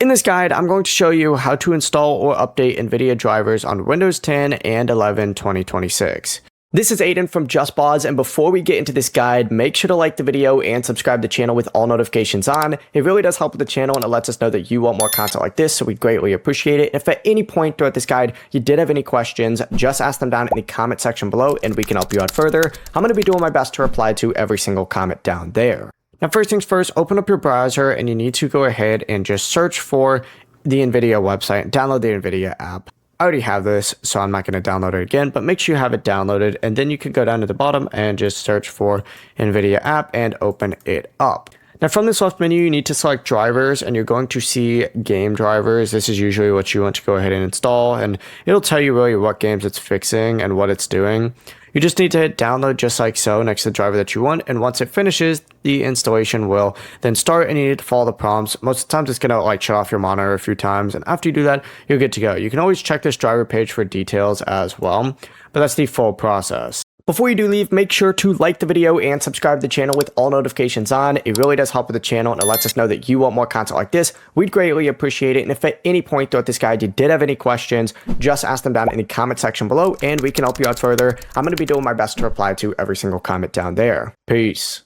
In this guide, I'm going to show you how to install or update Nvidia drivers on Windows 10 and 11 2026. This is Aiden from JustBoz, and before we get into this guide, make sure to like the video and subscribe to the channel with all notifications on. It really does help with the channel and it lets us know that you want more content like this, so we greatly appreciate it. If at any point throughout this guide you did have any questions, just ask them down in the comment section below and we can help you out further. I'm going to be doing my best to reply to every single comment down there. Now, first things first, open up your browser and you need to go ahead and just search for the Nvidia website and download the Nvidia app. I already have this, so I'm not going to download it again, but make sure you have it downloaded, and then you can go down to the bottom and just search for Nvidia app and open it up. Now, from this left menu, you need to select drivers, and you're going to see game drivers. This is usually what you want to go ahead and install, and it'll tell you really what games it's fixing and what it's doing. You just need to hit download just like so next to the driver that you want, and once it finishes, the installation will then start, and you need to follow the prompts. Most of the times it's going to shut off your monitor a few times, and after you do that, you're good to go. You can always check this driver page for details as well, but that's the full process. Before you do leave, make sure to like the video and subscribe to the channel with all notifications on. It really does help with the channel and it lets us know that you want more content like this. We'd greatly appreciate it. And if at any point throughout this guide you did have any questions, just ask them down in the comment section below and we can help you out further. I'm going to be doing my best to reply to every single comment down there. Peace.